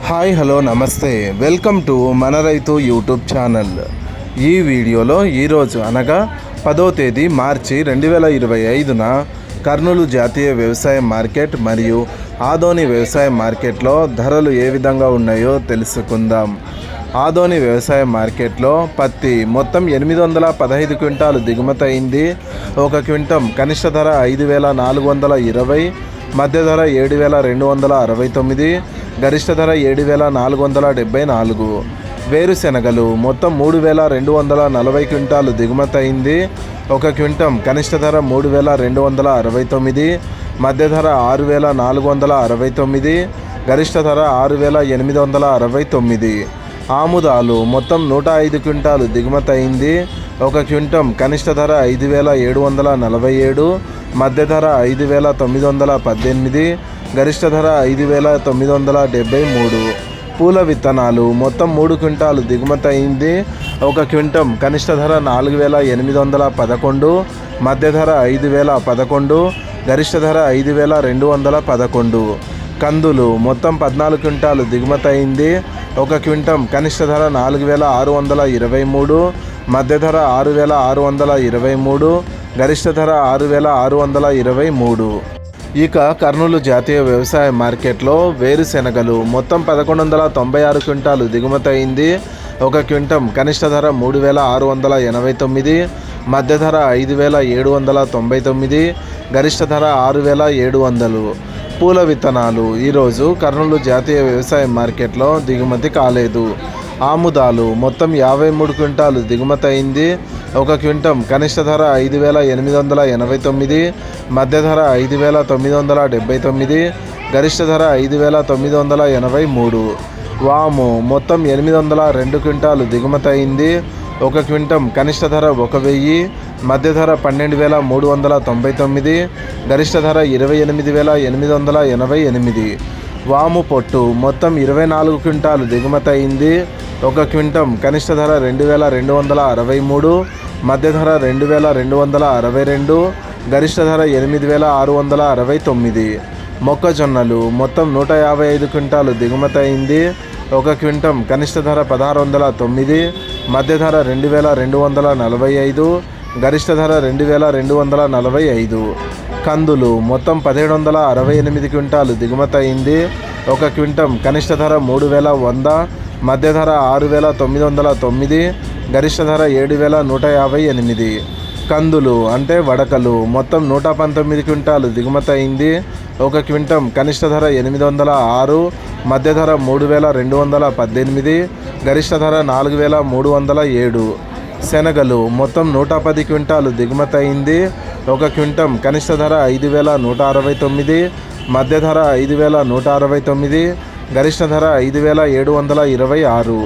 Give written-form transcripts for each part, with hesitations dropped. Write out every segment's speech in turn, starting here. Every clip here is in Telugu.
హాయ్ హలో నమస్తే, వెల్కమ్ టు మన రైతు యూట్యూబ్ ఛానల్. ఈ వీడియోలో ఈరోజు అనగా 10వ తేదీ మార్చి 2025న కర్నూలు జాతీయ వ్యవసాయ మార్కెట్ మరియు ఆదోని వ్యవసాయ మార్కెట్లో ధరలు ఏ విధంగా ఉన్నాయో తెలుసుకుందాం. ఆదోని వ్యవసాయ మార్కెట్లో పత్తి మొత్తం 815 క్వింటాలు దిగుమతి అయింది. ఒక క్వింటం కనిష్ట ధర 5,420, మధ్య ధర 7,269, గరిష్ట ధర 7,474. వేరుశెనగలు మొత్తం 3,240 క్వింటాలు దిగుమతి అయింది. ఒక క్వింటం కనిష్ట ధర 3,269, మధ్య ధర 6,469, గరిష్ట ధర 6,869. ఆముదాలు మొత్తం 105 క్వింటాలు దిగుమతి అయింది. ఒక క్వింటం కనిష్ట ధర 5,747, మధ్య ధర 5,918, గరిష్ట ధర 5,973. పూల విత్తనాలు మొత్తం 3 క్వింటాలు దిగుమతి అయింది. ఒక క్వింటం కనిష్ట ధర 4,811, మధ్య ధర 5,011, గరిష్ట ధర 5,211. కందులు మొత్తం 14 క్వింటాలు దిగుమతి అయింది. ఒక క్వింటం కనిష్ట ధర 4,623, మధ్య ధర 6,623, గరిష్ట ధర 6,623. ఇక కర్నూలు జాతీయ వ్యవసాయ మార్కెట్లో వేరుశెనగలు మొత్తం 1,196 క్వింటాలు దిగుమతి అయింది. ఒక క్వింటం కనిష్ట ధర 3,689, మధ్య ధర 5,799, గరిష్ట ధర 6,700. పూల విత్తనాలు ఈరోజు కర్నూలు జాతీయ వ్యవసాయ మార్కెట్లో దిగుమతి కాలేదు. ఆముదాలు మొత్తం 53 క్వింటాలు దిగుమతి అయింది. ఒక క్వింటం కనిష్ట ధర 5,889, మధ్య ధర 5,979, గరిష్ట ధర 5,983. వాము మొత్తం 802 క్వింటాలు దిగుమతి అయింది. ఒక క్వింటం కనిష్ట ధర 1,000, మధ్య ధర 12,399, గరిష్ట ధర 28,888. వాము పొట్టు మొత్తం 24 క్వింటాలు దిగుమతి అయింది. ఒక క్వింటం కనిష్ట ధర 2,263, మధ్య ధర 2,262, గరిష్ట ధర 8,669. మొక్కజొన్నలు మొత్తం 155 క్వింటాలు దిగుమతి అయింది. ఒక క్వింటం కనిష్ట ధర 1,609, మధ్య ధర 2,245, గరిష్ట ధర 2,245. కందులు మొత్తం 1,768 క్వింటాలు దిగుమతి అయింది. ఒక క్వింటం కనిష్ట ధర 3,100, మధ్య ధర 6,909, గరిష్ట ధర 7,158. కందులు అంటే వడకలు మొత్తం 119 క్వింటాలు దిగుమతి అయింది. ఒక క్వింటం కనిష్ట ధర 806, మధ్య ధర 3,218, గరిష్ట ధర 4,307. శనగలు మొత్తం 110 క్వింటాలు దిగుమతి అయింది. ఒక క్వింటం కనిష్ట ధర 5,169, మధ్య ధర 5,169, గరిష్ట ధర 5,726.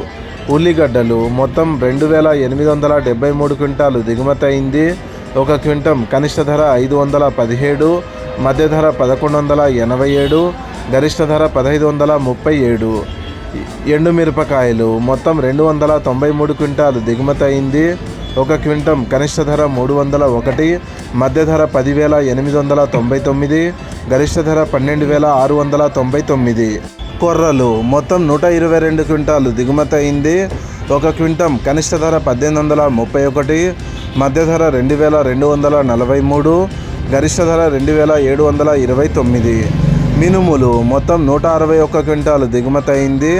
ఉల్లిగడ్డలు మొత్తం 2,873 క్వింటాలు దిగుమతి అయింది. ఒక క్వింటం కనిష్ట ధర 517, మధ్య ధర 1,187, గరిష్ట ధర 1,537. ఎండుమిరపకాయలు మొత్తం 293 క్వింటాలు దిగుమతి అయింది. ఒక క్వింటం కనిష్ట ధర 301, మధ్య ధర 10,899, గరిష్ట ధర 12,699. కొర్రలు మొత్తం 122 క్వింటాలు దిగుమతి అయింది. ఒక క్వింటం కనిష్ట ధర 1,831, మధ్య ధర 2,243, గరిష్ట ధర 2,729. మినుములు మొత్తం 161 క్వింటాలు దిగుమతి అయింది.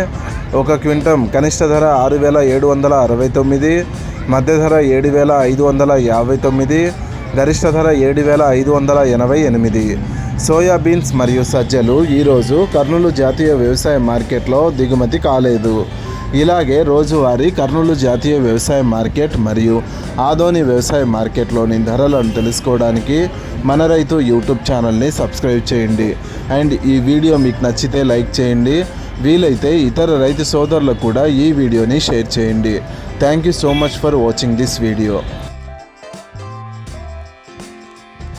ఒక క్వింటం కనిష్ట ధర 6,769, మధ్య ధర 7,559, గరిష్ట ధర 7,588. సోయాబీన్స్ మరియు సజ్జలు ఈరోజు కర్నూలు జాతీయ వ్యవసాయ మార్కెట్లో దిగుమతి కాలేదు. ఇలాగే రోజువారీ కర్నూలు జాతీయ వ్యవసాయ మార్కెట్ మరియు ఆదోని వ్యవసాయ మార్కెట్లోని ధరలను తెలుసుకోవడానికి మన రైతు యూట్యూబ్ ఛానల్ని సబ్స్క్రైబ్ చేయండి. అండ్ ఈ వీడియో మీకు నచ్చితే లైక్ చేయండి. వీలైతే ఇతర రైతు సోదరులకు కూడా ఈ వీడియోని షేర్ చేయండి. Thank you so much for watching this video.